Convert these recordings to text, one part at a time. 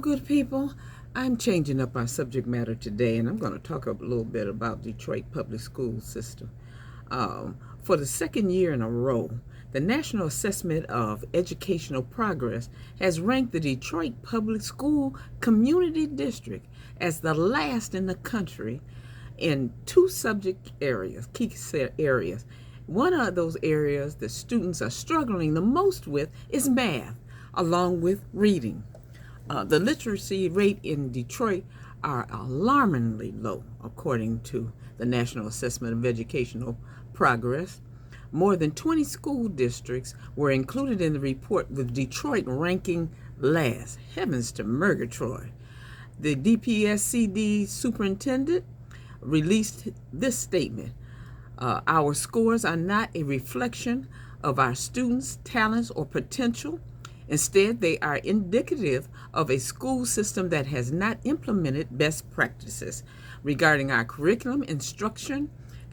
Well, good people, I'm changing up our subject matter today, and I'm going to talk a little bit about Detroit public school system. For the second year in a row, the National Assessment of Educational Progress has ranked the Detroit Public School Community District as the last in the country in two subject areas, key areas. One of those areas that students are struggling the most with is math, along with reading. The literacy rate in Detroit are alarmingly low, according to the National Assessment of Educational Progress. More than 20 school districts were included in the report, with Detroit ranking last. Heavens to Murgatroyd. The DPSCD superintendent released this statement. Our scores are not a reflection of our students' talents or potential. Instead, they are indicative of a school system that has not implemented best practices regarding our curriculum, instruction,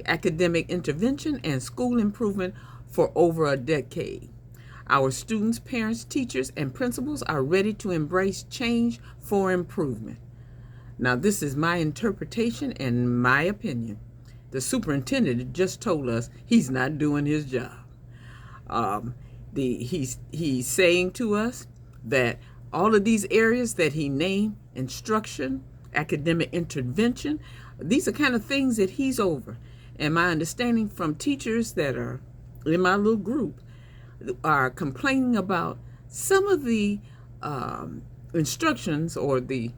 academic intervention, and school improvement for over a decade. Our students, parents, teachers, and principals are ready to embrace change for improvement. Now, this is my interpretation and my opinion. The superintendent just told us he's not doing his job. He's saying to us that all of these areas that he named, instruction, academic intervention, these are kind of things that he's over. And my understanding from teachers that are in my little group are complaining about some of the instructions or the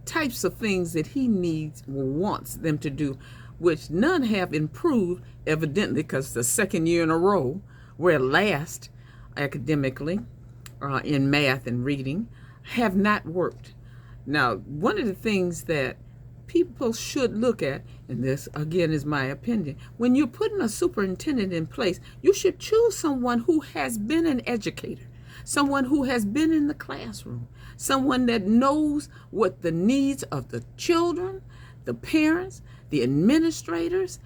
types of things that he needs or wants them to do, which none have improved, evidently, because the second year in a row we're last academically in math and reading, have not worked. Now, one of the things that people should look at, and this again is my opinion, when you're putting a superintendent in place, you should choose someone who has been an educator, someone who has been in the classroom, someone that knows what the needs of the children, the parents, the administrators,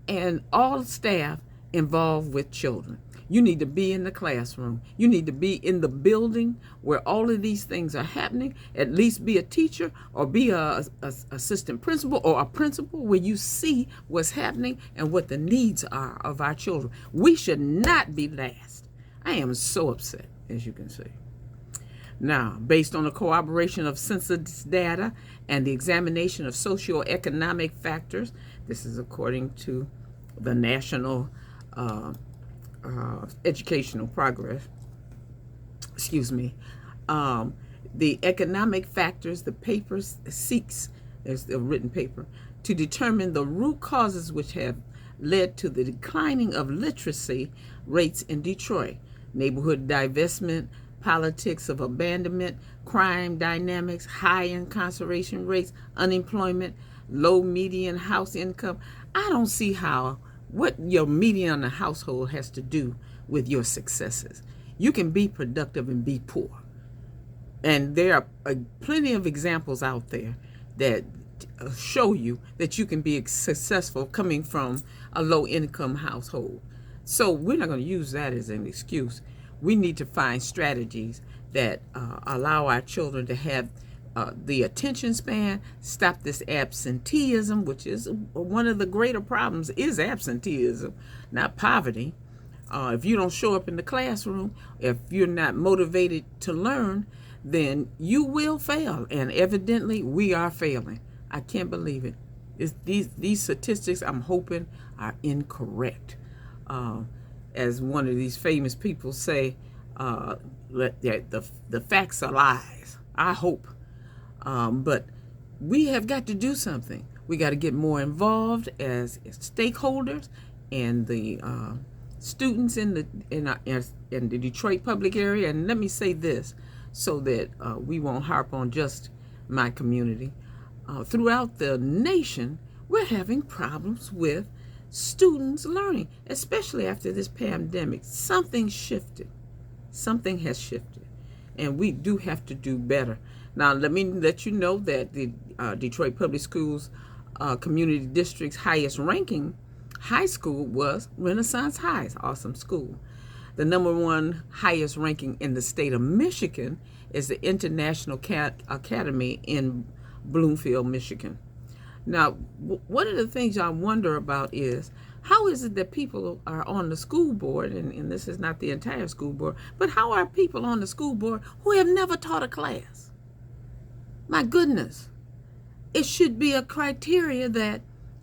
and all staff involved with children. You need to be in the classroom. You need to be in the building where all of these things are happening. At least be a teacher or be a assistant principal or a principal where you see what's happening and what the needs are of our children. We should not be last. I am so upset, as you can see. Now, based on the corroboration of census data and the examination of socioeconomic factors, this is according to the National Educational Progress, the economic factors, the paper seeks, there's a written paper, to determine the root causes which have led to the declining of literacy rates in Detroit. Neighborhood divestment, politics of abandonment, crime dynamics, high incarceration rates, unemployment, low median house income. I don't see what your median in the household has to do with your successes. You can be productive and be poor. And there are plenty of examples out there that show you that you can be successful coming from a low income household. So we're not going to use that as an excuse. We need to find strategies that allow our children to have the attention span, stop this absenteeism, which is one of the greater problems, is absenteeism, not poverty. If you don't show up in the classroom, if you're not motivated to learn, then you will fail. And evidently, we are failing. I can't believe it. These statistics, I'm hoping, are incorrect. As one of these famous people say, the facts are lies. I hope. But we have got to do something. We got to get more involved as stakeholders and the students in the Detroit public area. And let me say this so that we won't harp on just my community. Throughout the nation, we're having problems with students learning, especially after this pandemic. Something shifted. Something has shifted. And we do have to do better. Now, let me let you know that the Detroit Public Schools Community District's highest ranking high school was Renaissance High. Awesome school. The number one highest ranking in the state of Michigan is the International Academy in Bloomfield, Michigan. Now, one of the things I wonder about is, how is it that people are on the school board, and this is not the entire school board, but how are people on the school board who have never taught a class? My goodness. It should be a criteria that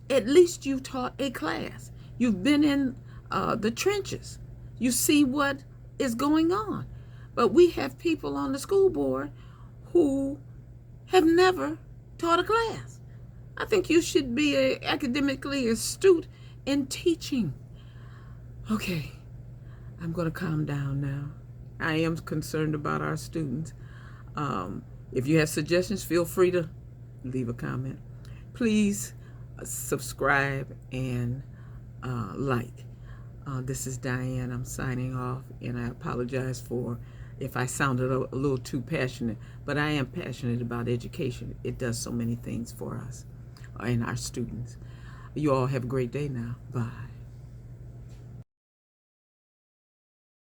at least you taught a class. You've been in the trenches. You see what is going on. But we have people on the school board who have never taught a class. I think you should be academically astute in teaching. Okay, I'm going to calm down now. I am concerned about our students. If you have suggestions, feel free to leave a comment. Please subscribe and like. This is Diane. I'm signing off, and I apologize for if I sounded a little too passionate, but I am passionate about education. It does so many things for us and our students. You all have a great day now. Bye.